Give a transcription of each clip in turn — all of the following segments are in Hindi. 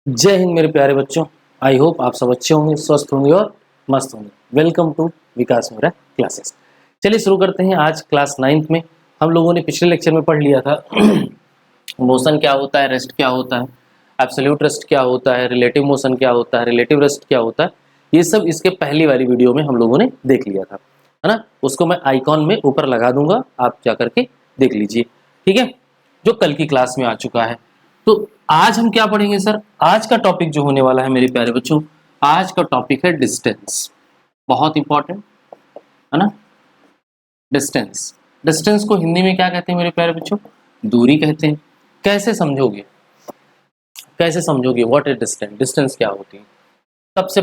जय हिंद मेरे प्यारे बच्चों। आई होप आप सब अच्छे होंगे, स्वस्थ होंगे और मस्त होंगे। वेलकम टू विकास मेरा क्लासेस। चलिए शुरू करते हैं। आज क्लास 9th में हम लोगों ने पिछले लेक्चर में पढ़ लिया था मोशन क्या होता है, रेस्ट क्या होता है, एब्सोल्यूट रेस्ट क्या होता है, रिलेटिव मोशन क्या होता है, रिलेटिव रेस्ट क्या होता है। ये सब इसके पहली वाली वीडियो में हम लोगों ने देख लिया था, है ना। उसको मैं आइकॉन में ऊपर लगा दूंगा, आप जा करके देख लीजिए, ठीक है, जो कल की क्लास में आ चुका है। तो आज हम क्या पढ़ेंगे सर? आज का टॉपिक जो होने वाला है मेरे प्यारे बच्चों, आज का टॉपिक है डिस्टेंस। बहुत इंपॉर्टेंट है ना। डिस्टेंस, डिस्टेंस को हिंदी में क्या कहते हैं मेरे प्यारे बच्चों? दूरी कहते हैं। कैसे समझोगे, कैसे समझोगे व्हाट इज डिस्टेंस? डिस्टेंस क्या होती है? सबसे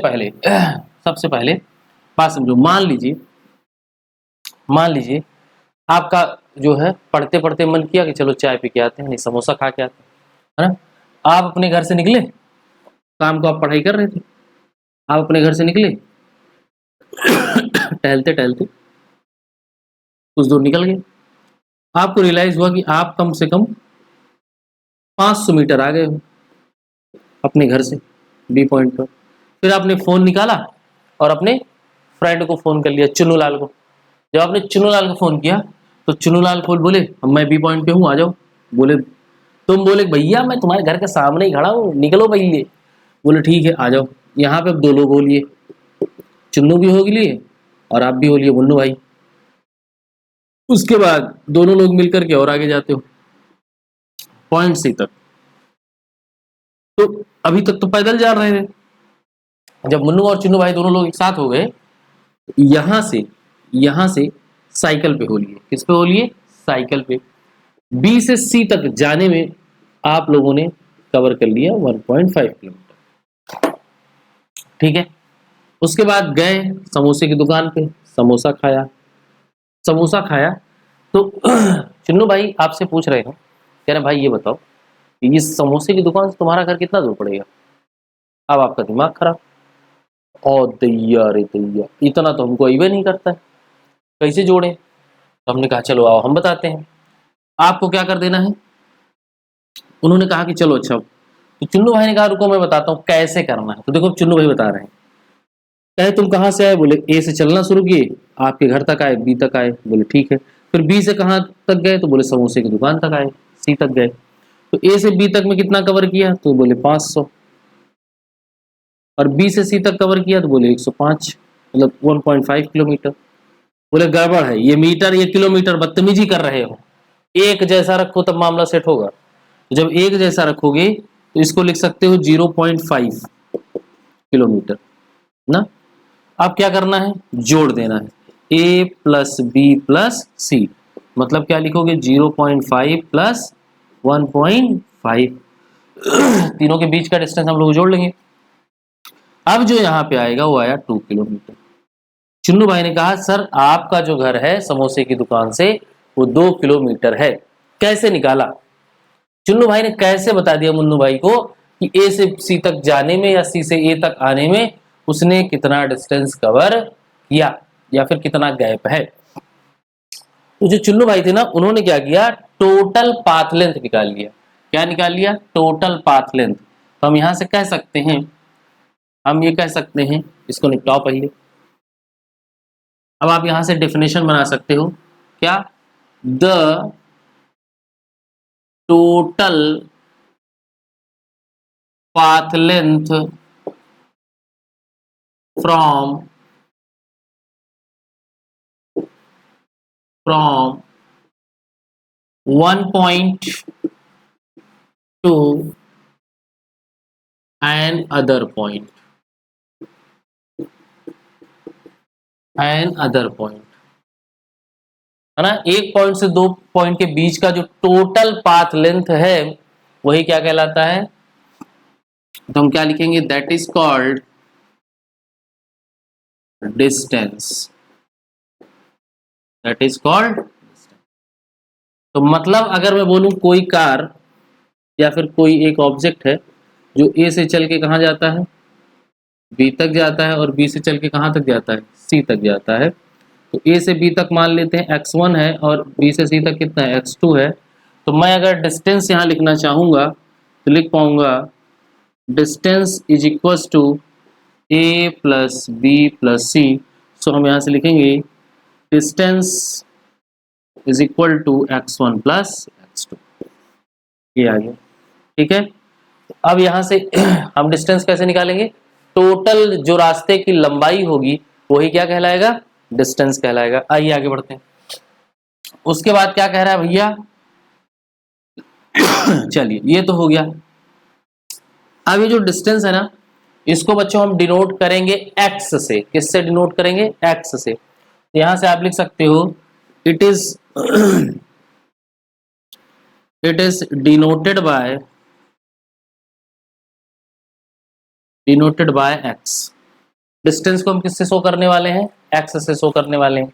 पहले बात समझो। मान लीजिए आपका जो है पढ़ते पढ़ते मन किया कि चलो चाय पी के आते हैं, नहीं समोसा खा के आते हैं, है ना। आप अपने घर से निकले, काम को आप पढ़ाई कर रहे थे, आप अपने घर से निकले टहलते टहलते कुछ दूर निकल गए, आपको रियलाइज हुआ कि आप कम से कम 500 मीटर आ गए हो अपने घर से बी पॉइंट पर। फिर आपने फोन निकाला और अपने फ्रेंड को फोन कर लिया, चुनू लाल को। जब आपने चुनू लाल को फोन किया तो चुनू लाल खोल बोले मैं बी पॉइंट पे हूँ, आ जाओ। बोले तुम बोले भैया मैं तुम्हारे घर के सामने ही खड़ा हूँ, निकलो भैया। बोले ठीक है आ जाओ। यहाँ पे अब दो लोग हो लिए, चुन्नू भी हो लिए और आप भी हो लिए मुन्नू भाई। उसके बाद दोनों लोग मिलकर के और आगे जाते हो पॉइंट सी तक। तो अभी तक तो पैदल जा रहे थे, जब मुन्नू और चुन्नू भाई दोनों लोग एक साथ हो गए, यहां से साइकिल पे हो लिए। किस पे हो लिए? साइकिल पे। बी से सी तक जाने में आप लोगों ने कवर कर लिया 1.5 किलोमीटर, ठीक है। उसके बाद गए समोसे की दुकान पे, समोसा खाया तो चुन्नू भाई आपसे पूछ रहे हैं, कह रहे भाई ये बताओ इस समोसे की दुकान से तुम्हारा घर कितना दूर पड़ेगा? अब आपका दिमाग खराब, और दैया रे दैया, इतना तो हमको अइबे नहीं करता है, कैसे जोड़े? तो हमने कहा चलो आओ हम बताते हैं, आपको क्या कर देना है। उन्होंने कहा कि चलो अच्छा। तो चुन्नू भाई ने कहा रुको मैं बताता हूँ कैसे करना है। तो देखो चुन्नू भाई बता रहे हैं, कहे तुम कहाँ से आए? बोले ए से चलना शुरू किए, आपके घर तक आए, बी तक आए। बोले ठीक है। फिर बी से कहाँ तक गए? तो बोले समोसे की दुकान तक आए, सी तक गए। तो ए से बी तक में कितना कवर किया? तो बोले 500। और बी से सी तक कवर किया तो बोले 105, मतलब 1.5 किलोमीटर। बोले गड़बड़ है, ये मीटर ये किलोमीटर बदतमीजी कर रहे हो, एक जैसा रखो तब मामला सेट होगा। तो जब एक जैसा रखोगे तो इसको लिख सकते हो 0.5 किलोमीटर ना। अब क्या करना है? जोड़ देना है, a प्लस बी प्लस सी। मतलब क्या लिखोगे? 0.5 प्लस 1.5, तीनों के बीच का डिस्टेंस हम लोग जोड़ लेंगे। अब जो यहाँ पे आएगा वो आया 2 किलोमीटर। चुन्नू भाई ने कहा सर आपका जो घर है समोसे की दुकान से वो 2 किलोमीटर है, कैसे निकाला? चुन्नू भाई ने कैसे बता दिया मुन्नू भाई को कि ए से सी तक जाने में या सी से ए तक आने में उसने कितना डिस्टेंस कवर किया या फिर कितना गैप है। तो जो चुन्नू भाई थे ना, उन्होंने क्या किया, टोटल पाथ लेंथ निकाल लिया। क्या निकाल लिया? Total path length. तो हम यहां से कह सकते हैं, हम ये कह सकते हैं, इसको निपटाओ पहले। अब आप यहां से डेफिनेशन बना सकते हो, क्या? The total path length from one point to another point, है ना। एक पॉइंट से दो पॉइंट के बीच का जो टोटल पाथ लेंथ है वही क्या कहलाता है? तो हम क्या लिखेंगे? That is called distance, that is called. तो मतलब अगर मैं बोलूं कोई कार या फिर कोई एक ऑब्जेक्ट है जो ए से चल के कहाँ जाता है? बी तक जाता है, और बी से चल के कहाँ तक जाता है? सी तक जाता है। तो ए से बी तक मान लेते हैं x1 है और बी से सी तक कितना है? x2 है। तो मैं अगर डिस्टेंस यहाँ लिखना चाहूँगा तो लिख पाऊंगा distance is equal to A plus B plus C. So हम यहाँ से लिखेंगे distance is equal to x1 plus x2। ये आ गया, ठीक है। अब यहाँ से हम डिस्टेंस कैसे निकालेंगे? टोटल जो रास्ते की लंबाई होगी वही क्या कहलाएगा? डिस्टेंस कहलाएगा। आइए आगे बढ़ते हैं। उसके बाद क्या कह रहा है भैया? चलिए ये तो हो गया। अब ये जो डिस्टेंस है ना, इसको बच्चों हम डिनोट करेंगे x से। किससे डिनोट करेंगे? x से। यहां से आप लिख सकते हो it is denoted by x। Distance को हम किससे शो करने वाले हैं? x से शो करने वाले हैं।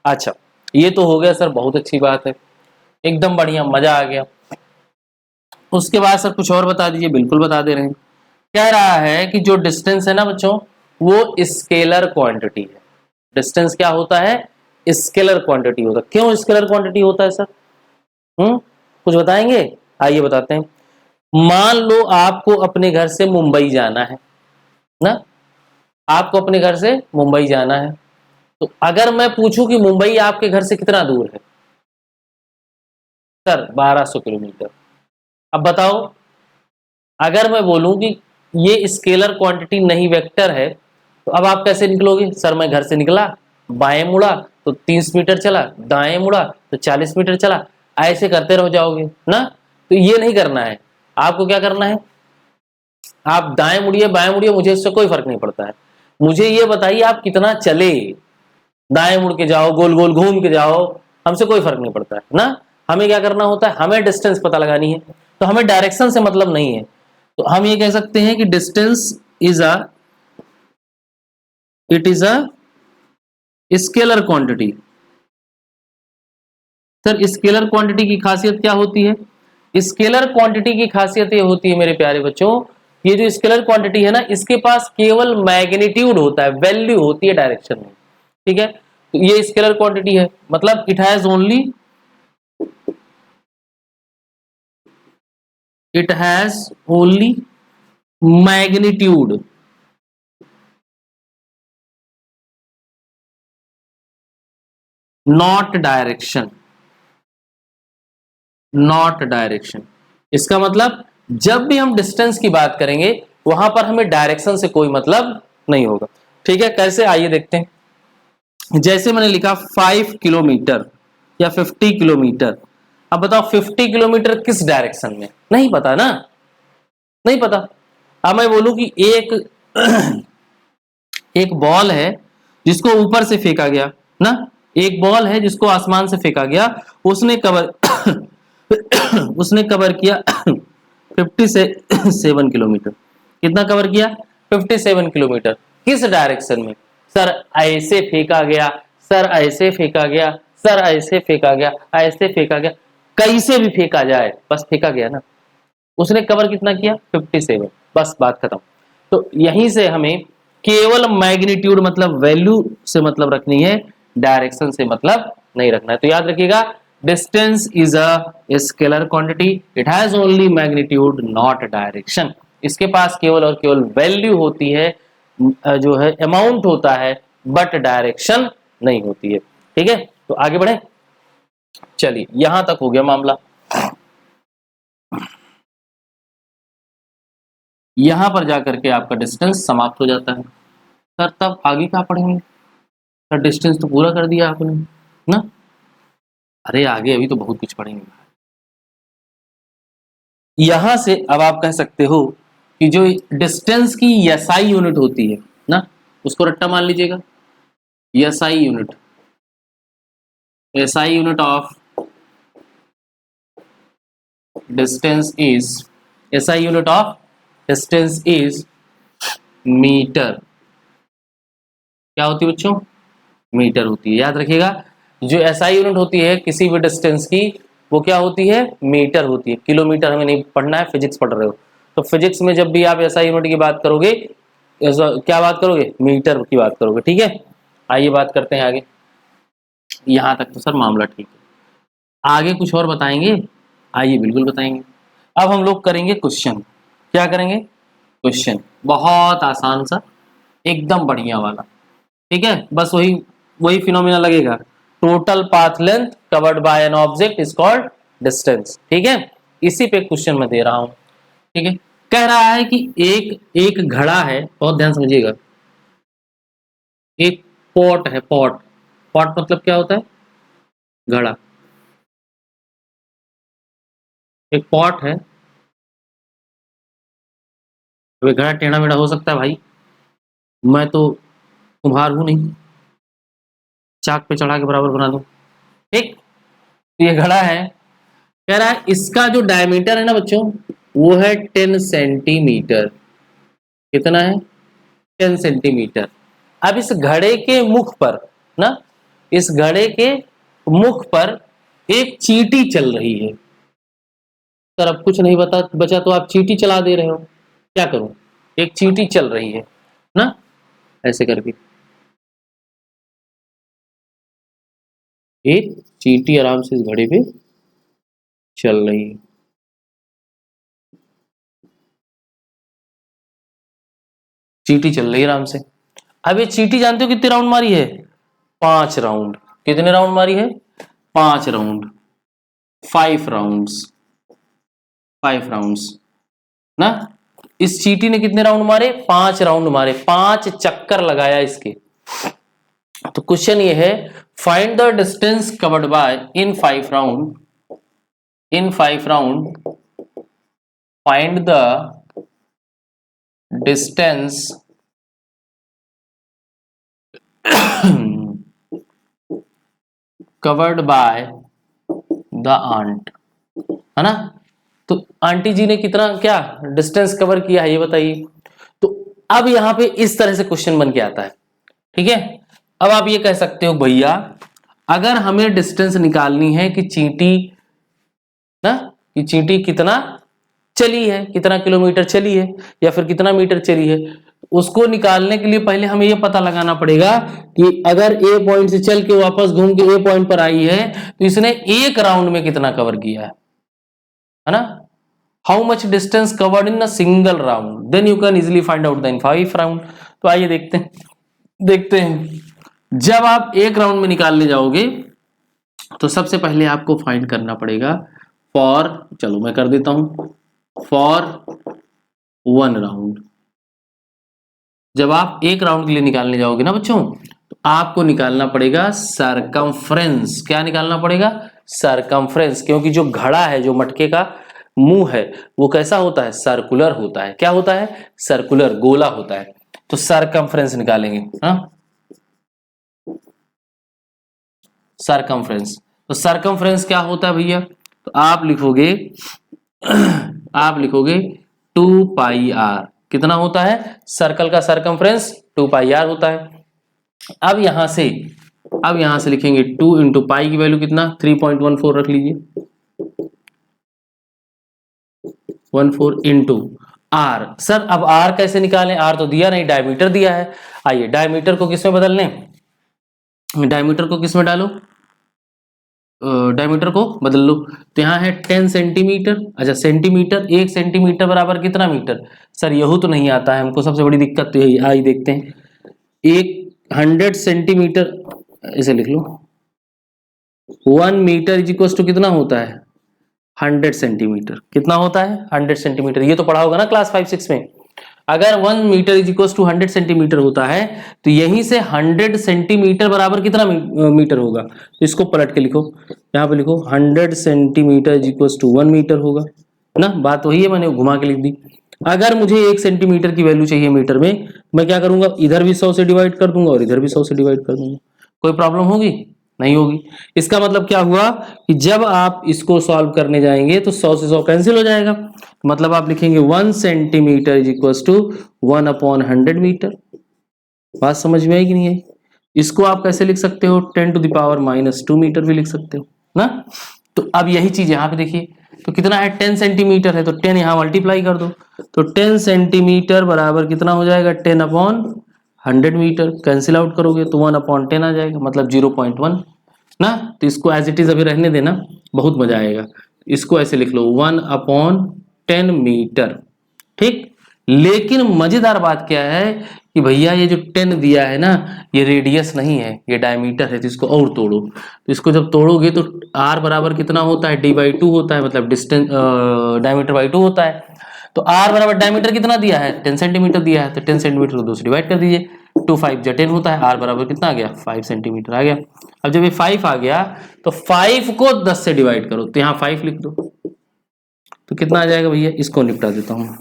अच्छा, ये तो हो गया सर, बहुत अच्छी बात है, एकदम बढ़िया, मजा आ गया। उसके बाद सर कुछ और बता दीजिए। बिल्कुल बता दे रहे हैं। कह रहा है कि जो डिस्टेंस है ना बच्चों, वो स्केलर क्वांटिटी है। डिस्टेंस क्या होता है? स्केलर क्वांटिटी होता है। क्यों स्केलर क्वांटिटी होता है सर? कुछ बताएंगे? आइए बताते हैं। मान लो आपको अपने घर से मुंबई जाना है ना, आपको अपने घर से मुंबई जाना है, तो अगर मैं पूछूं कि मुंबई आपके घर से कितना दूर है? Sir 1200 kilometre. अब बताओ, अगर मैं बोलूं कि ये स्केलर क्वांटिटी नहीं वेक्टर है, तो अब आप कैसे निकलोगे? सर मैं घर से निकला, बाएं मुड़ा तो 30 मीटर चला, दाएं मुड़ा तो 40 मीटर चला, ऐसे करते रह जाओगे ना। तो ये नहीं करना है। आपको क्या करना है? आप दाएं मुड़िए बाएं मुड़िए, मुझे इससे कोई फर्क नहीं पड़ता है। मुझे ये बताइए आप कितना चले, दाएं मुड़ के जाओ, गोल गोल घूम के जाओ, हमसे कोई फर्क नहीं पड़ता है ना। हमें क्या करना होता है? हमें डिस्टेंस पता लगानी है। तो हमें डायरेक्शन से मतलब नहीं है। तो हम ये कह सकते हैं कि distance is it is a scalar quantity. Sir scalar quantity की खासियत क्या होती है? स्केलर क्वांटिटी की खासियत ये होती है मेरे प्यारे बच्चों, ये जो स्केलर क्वांटिटी है ना, इसके पास केवल मैग्नीट्यूड होता है, वैल्यू होती है डायरेक्शन में। ठीक है, तो ये स्केलर क्वांटिटी है, मतलब it has only magnitude, not direction. Not direction इसका मतलब जब भी हम डिस्टेंस की बात करेंगे वहां पर हमें डायरेक्शन से कोई मतलब नहीं होगा। ठीक है, कैसे? आइए देखते हैं। जैसे मैंने लिखा 5 किलोमीटर या 50 किलोमीटर। अब बताओ 50 किलोमीटर किस डायरेक्शन में? नहीं पता ना, नहीं पता। अब मैं बोलूं कि एक बॉल है जिसको ऊपर से फेंका गया ना, एक बॉल है जिसको आसमान से फेंका गया, उसने कवर उसने कवर किया 57 किलोमीटर। कितना कवर किया? 57 किलोमीटर। किस डायरेक्शन में? सर ऐसे फेंका गया, सर ऐसे फेंका गया, सर ऐसे फेंका गया, ऐसे फेंका गया, कैसे भी फेंका जाए, बस फेंका गया ना। उसने कवर कितना किया? 57। बस बात खत्म। तो यहीं से हमें केवल मैग्नीट्यूड मतलब वैल्यू से मतलब रखनी है, डायरेक्शन से मतलब नहीं रखना है। तो याद रखिएगा, distance is a scalar quantity, it has only magnitude not direction. इसके पास केवल और केवल वैल्यू होती है, जो है अमाउंट होता है, बट डायरेक्शन नहीं होती है। ठीक है, तो आगे बढ़े। चलिए यहां तक हो गया मामला। यहां पर जाकर के आपका डिस्टेंस समाप्त हो जाता है। सर तब आगे क्या पढ़ेंगे? सर डिस्टेंस तो पूरा कर दिया आपने ना। अरे आगे अभी तो बहुत कुछ पढ़ेंगे। यहां से अब आप कह सकते हो कि जो डिस्टेंस की एसआई यूनिट होती है ना, उसको रट्टा मान लीजिएगा। SI unit, SI unit of distance is, SI unit of distance is metre. क्या होती है बच्चों? मीटर होती है। याद रखिएगा, जो एसआई यूनिट होती है किसी भी डिस्टेंस की, वो क्या होती है? मीटर होती है। किलोमीटर हमें नहीं पढ़ना है, फिजिक्स पढ़ रहे हो। तो फिजिक्स में जब भी आप एसआई यूनिट की बात करोगे, क्या बात करोगे? मीटर की बात करोगे। ठीक है, आइए बात करते हैं आगे। यहां तक तो सर मामला ठीक है, आगे कुछ और बताएंगे? आइए बिल्कुल बताएंगे। अब हम लोग करेंगे क्वेश्चन। क्या करेंगे? क्वेश्चन बहुत आसान सा, एकदम बढ़िया वाला। ठीक है, बस वही वही फिनोमिना लगेगा। Total path length covered by an object is called distance. ठीक है, इसी पे क्वेश्चन मैं दे रहा हूं। ठीक है, कह रहा है कि एक घड़ा है, बहुत ध्यान समझिएगा। एक पॉट है, पॉट। पॉट मतलब क्या होता है? घड़ा। एक पॉट है। वे घड़ा टेढ़ा मेढ़ा हो सकता है भाई, मैं तो कुम्हार हूं नहीं, चाक पे चढ़ा के बराबर बना दूं। ठीक, तो ये घड़ा है। कह रहा है इसका जो डायमीटर है ना बच्चों, वो है 10 सेंटीमीटर। कितना है? 10 सेंटीमीटर। अब इस घड़े के मुख पर ना, इस घड़े के मुख पर एक चींटी चल रही है। सर अब कुछ नहीं बचा तो आप चींटी चला दे रहे हो, क्या करूं? एक चींटी चल रही है ना, ऐसे करके एक चींटी आराम से इस घड़े पे चल रही है। चींटी चल रही है आराम से। अब ये चींटी जानते हो कितने राउंड मारी है? 5 राउंड। कितने राउंड मारी है? 5 राउंड। 5 राउंड्स, 5 राउंड्स ना। इस चींटी ने कितने राउंड मारे? 5 राउंड मारे, 5 चक्कर लगाया इसके। तो क्वेश्चन ये है, find the distance covered by in 5 round, in 5 round find the distance covered by the ant, है ना। तो आंटी जी ने कितना क्या डिस्टेंस कवर किया है ये बताइए। तो अब यहां पे इस तरह से क्वेश्चन बन के आता है। ठीक है, अब आप ये कह सकते हो भैया अगर हमें डिस्टेंस निकालनी है कि चींटी ना, कि चींटी कितना चली है, कितना किलोमीटर चली है या फिर कितना मीटर चली है, उसको निकालने के लिए पहले हमें यह पता लगाना पड़ेगा कि अगर ए पॉइंट से चल के वापस घूम के ए पॉइंट पर आई है तो इसने एक राउंड में कितना कवर किया है ना। How much distance covered in a single round, then you can easily find out the in 5 round. तो आइए देखते हैं जब आप एक राउंड में निकालने जाओगे तो सबसे पहले आपको फाइंड करना पड़ेगा फॉर, चलो मैं कर देता हूं, फॉर 1 राउंड। जब आप एक राउंड के लिए निकालने जाओगे ना बच्चों, तो आपको निकालना पड़ेगा सरकमफ्रेंस। क्या निकालना पड़ेगा? सरकमफ्रेंस, क्योंकि जो घड़ा है, जो मटके का मुंह है, वो कैसा होता है? सर्कुलर होता है। क्या होता है? सर्कुलर, गोला होता है। तो सरकमफ्रेंस निकालेंगे। हाँ, सरकमफ्रेंस। तो सरकमफ्रेंस क्या होता है भैया? तो आप लिखोगे आप लिखोगे 2 पाई आर। कितना होता है? सर्कल का सरकमफ्रेंस 2 पाई आर होता है। अब यहां से लिखेंगे 2 इंटू पाई की वैल्यू कितना? 3.14 रख लीजिए। 14 इंटू आर। सर अब आर कैसे निकालें? आर तो दिया नहीं, डायमीटर दिया है। आइए डायमीटर को किसमें बदल लें? डायमीटर को किसमें डालो? डायमीटर को बदल लो। तो यहाँ है 10 सेंटीमीटर। अच्छा सेंटीमीटर, 1 सेंटीमीटर बराबर कितना मीटर? सर यहू तो नहीं आता है हमको, सबसे बड़ी दिक्कत तो यही। आई देखते हैं, 100 सेंटीमीटर इसे लिख लो। 1 मीटर इज इक्वल टू कितना होता है? 100 सेंटीमीटर। कितना होता है? 100 सेंटीमीटर। ये तो पढ़ा होगा ना क्लास 5-6 में। अगर 1 metre is equal to 100 centimetre होता है तो यहीं से 100 सेंटीमीटर बराबर कितना मीटर होगा? तो इसको पलट के लिखो, यहाँ पे लिखो 100 centimetre is equal to 1 metre होगा ना। बात वही है, मैंने घुमा के लिख दी। अगर मुझे 1 सेंटीमीटर की वैल्यू चाहिए मीटर में, मैं क्या करूंगा? इधर भी 100 से डिवाइड कर दूंगा और इधर भी 100 से डिवाइड कर दूंगा। कोई प्रॉब्लम होगी? नहीं होगी। इसका मतलब क्या हुआ कि जब आप इसको सॉल्व करने जाएंगे तो 100 से 100 कैंसिल हो जाएगा। मतलब आप लिखेंगे 1 centimetre is equal to 1/100 metre. बात समझ में आई कि नहीं आई? इसको आप कैसे लिख सकते हो? 10 टू द पावर -2 मीटर भी लिख सकते हो ना। तो अब यही चीज यहाँ पे देखिए, तो कितना है? 10 सेंटीमीटर है तो 10 यहाँ मल्टीप्लाई कर दो। तो 10 सेंटीमीटर बराबर कितना हो जाएगा? 10/100 मीटर। कैंसिल आउट करोगे तो 1/10 आ जाएगा, मतलब 0.1 ना। तो इसको एज इट इज अभी रहने देना, बहुत मजा आएगा। इसको ऐसे लिख लो 1/10 मीटर। ठीक, लेकिन मजेदार बात क्या है कि भैया ये जो 10 दिया है ना, ये रेडियस नहीं है, ये डायमीटर है। तो इसको और तोड़ो, तो इसको जब तोड़ोगे तो r बराबर कितना होता है, d/2 होता है, मतलब डिस्टेंस डायमीटर बाई 2 होता है। तो r बराबर डायमीटर कितना दिया है, 10 सेंटीमीटर दिया है, तो 10 सेंटीमीटर को 2 से डिवाइड कर दीजिए, 2 5 जा 10 होता है, r बराबर कितना आ गया, 5 सेंटीमीटर आ गया। अब जब ये 5 आ गया तो 5 को 10 से डिवाइड करो, तो यहाँ 5 लिख दो, तो कितना आ जाएगा भैया, इसको निपटा देता हूँ।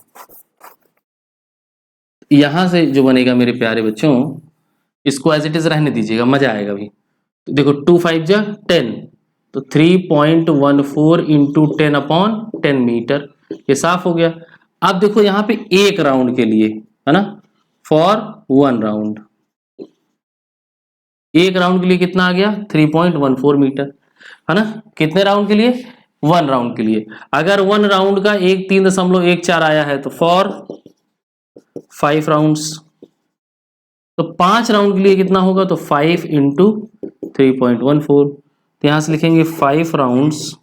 यहां से जो बनेगा मेरे प्यारे बच्चों, इसको एज इट इज रहने दीजिएगा, मजा आएगा भी। तो देखो 2 5 जा 10, तो 3.14 इंटू 10/10 मीटर, ये साफ हो गया। अब देखो यहाँ पे एक राउंड के लिए है ना, फॉर 1 राउंड, एक राउंड के लिए कितना आ गया, 3.14 मीटर, है ना। कितने राउंड के लिए, 1 राउंड के लिए। अगर 1 राउंड का 3.14 आया है तो फॉर 5 राउंड्स, तो 5 राउंड के लिए कितना होगा, तो 5 इंटू 3.14, तो यहां से लिखेंगे 5 राउंड्स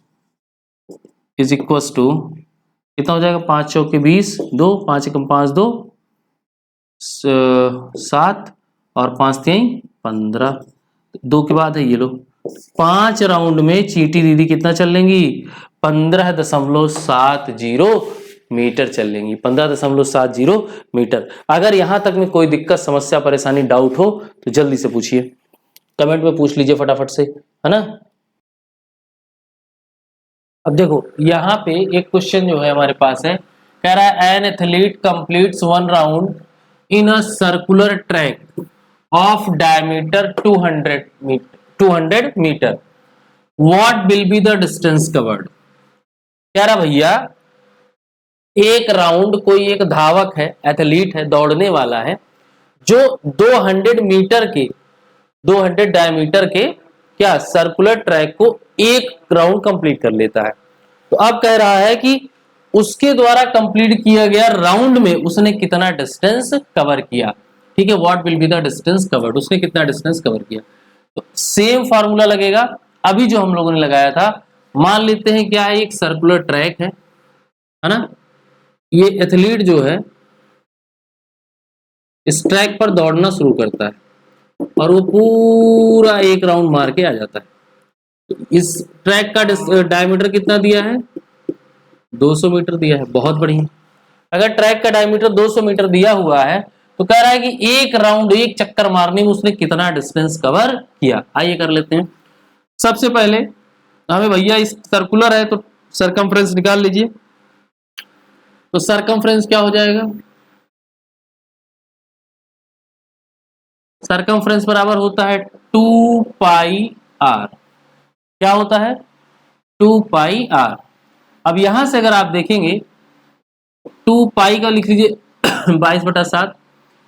इज इक्व टू कितना हो जाएगा, 5 चौके 20, 2 5 एकम 5 2 7 और 5 3 15, 2 के बाद है ये लो। 5 राउंड में चींटी दीदी कितना चल लेंगी, 15.70 मीटर चल लेंगी, 15.70 मीटर। अगर यहां तक में कोई दिक्कत, समस्या, परेशानी, डाउट हो तो जल्दी से पूछिए, कमेंट में पूछ लीजिए फटाफट से, है ना। अब देखो यहाँ पे एक क्वेश्चन जो है हमारे पास है, कह रहा है an athlete completes 1 round in a circular track of diameter 200 metre, what will be the distance covered. कह रहा भैया एक राउंड, कोई एक धावक है, एथलीट है, दौड़ने वाला है, जो 200 मीटर के 200 डायमीटर के क्या सर्कुलर ट्रैक को एक राउंड कंप्लीट कर लेता है। तो अब कह रहा है कि उसके द्वारा कंप्लीट किया गया राउंड में उसने कितना डिस्टेंस कवर किया। ठीक है, what will be the distance covered, उसने कितना डिस्टेंस कवर किया। तो सेम फार्मूला लगेगा अभी जो हम लोगों ने लगाया था। मान लेते हैं क्या है, एक सर्कुलर ट्रैक है ना, ये एथलीट जो है इस ट्रैक पर दौड़ना शुरू करता है और वो पूरा एक राउंड मार के आ जाता है। तो इस ट्रैक का डायमीटर कितना दिया है, 200 मीटर दिया है, बहुत बढ़िया। अगर ट्रैक का डायमीटर 200 मीटर दिया हुआ है तो कह रहा है कि एक राउंड, एक चक्कर मारने में उसने कितना डिस्टेंस कवर किया। आइए कर लेते हैं। सबसे पहले हमें भैया इस सर्कुलर है तो सरकमफ्रेंस निकाल लीजिए। तो सरकमफ्रेंस क्या हो जाएगा, सरकमफ्रेंस बराबर होता है 2 पाई आर। क्या होता है, 2 पाई आर। अब यहां से अगर आप देखेंगे 2 पाई का लिख लीजिए 22/7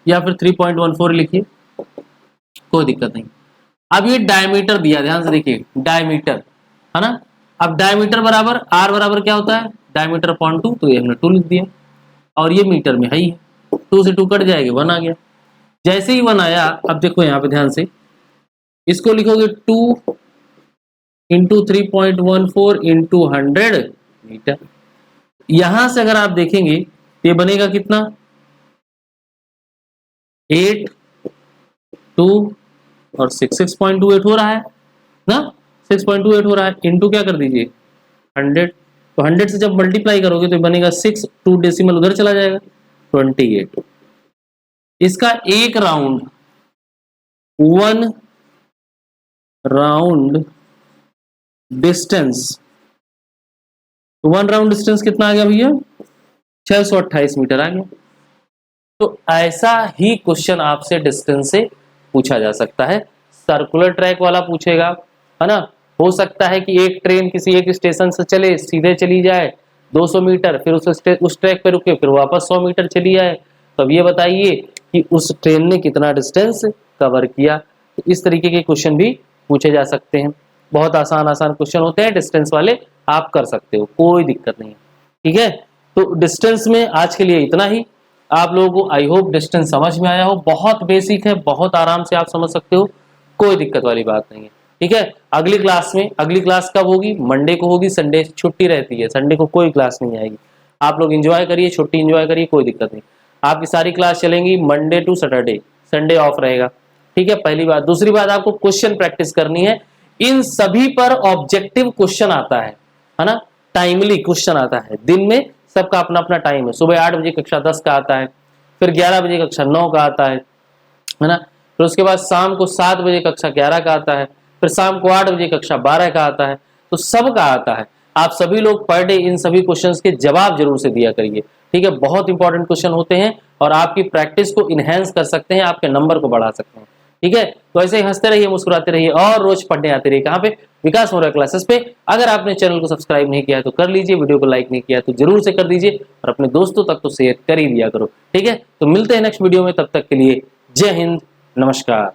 या फिर 3.14 लिखिए, कोई दिक्कत नहीं। अब ये डायमीटर दिया, ध्यान से देखिए, डायमीटर है ना। अब डायमीटर बराबर आर बराबर क्या होता है, डायमीटर अपॉन 2, तो ये हमने 2 लिख दिया, और ये मीटर में है ही, 2 से 2 कट जाएगा, 1 आ गया। जैसे ही 1 आया, अब देखो यहाँ पे ध्यान से, इसको लिखोगे 2 इंटू 3.14 इंटू 100 मीटर। यहां से अगर आप देखेंगे ये बनेगा कितना, 8 2 और 6.28 हो रहा है ना, 6.28 हो रहा है, इंटू क्या कर दीजिए 100। तो 100 से जब मल्टीप्लाई करोगे तो बनेगा 6, 2 डेसिमल उधर चला जाएगा, 28। इसका एक round, 1 round distance, 1 round distance कितना आ गया भैया, 628 मीटर आ गया। तो ऐसा ही क्वेश्चन आपसे डिस्टेंस से पूछा जा सकता है। सर्कुलर ट्रैक वाला पूछेगा, है ना। हो सकता है कि एक ट्रेन किसी एक स्टेशन से चले, सीधे चली जाए 200 मीटर, फिर उस ट्रैक पे रुके, फिर वापस 100 मीटर चली जाए। तो अब ये बताइए कि उस ट्रेन ने कितना डिस्टेंस कवर किया। तो इस तरीके के क्वेश्चन भी पूछे जा सकते हैं। बहुत आसान आसान क्वेश्चन होते हैं डिस्टेंस वाले, आप कर सकते हो, कोई दिक्कत नहीं है। ठीक है, तो डिस्टेंस में आज के लिए इतना ही। आप लोगों को आई होप डिस्टेंस समझ में आया हो। बहुत बेसिक है, बहुत आराम से आप समझ सकते हो, कोई दिक्कत वाली बात नहीं है। ठीक है, अगली क्लास कब होगी, मंडे को होगी, संडे छुट्टी रहती है, संडे को कोई क्लास नहीं आएगी। आप लोग एंजॉय करिए, छुट्टी एंजॉय करिए, कोई दिक्कत नहीं। आपकी सारी क्लास चलेंगी Monday to Saturday, Sunday off रहेगा। ठीक है, पहली बात। दूसरी बात, आपको क्वेश्चन प्रैक्टिस करनी है। इन सभी पर ऑब्जेक्टिव क्वेश्चन आता है ना, टाइमली क्वेश्चन आता है। दिन में सबका अपना अपना टाइम है। सुबह 8 बजे कक्षा 10 का आता है, फिर 11 बजे कक्षा 9 का आता है ना, फिर उसके बाद शाम को 7 बजे कक्षा 11 का आता है, फिर शाम को 8 बजे कक्षा 12 का आता है। तो सबका आता है। आप सभी लोग पर डे इन सभी क्वेश्चंस के जवाब जरूर से दिया करिए। ठीक है, बहुत इंपॉर्टेंट क्वेश्चन होते हैं और आपकी प्रैक्टिस को इनहेंस कर सकते हैं, आपके नंबर को बढ़ा सकते हैं। ठीक है, तो ऐसे ही हंसते रहिए, मुस्कुराते रहिए और रोज पढ़ने आते रहिए। कहाँ पे? विकास मौर्य क्लासेस पे। अगर आपने चैनल को सब्सक्राइब नहीं किया है तो कर लीजिए, वीडियो को लाइक नहीं किया है तो जरूर से कर दीजिए और अपने दोस्तों तक तो शेयर कर ही दिया करो। ठीक है, तो मिलते हैं नेक्स्ट वीडियो में, तब तक के लिए जय हिंद, नमस्कार।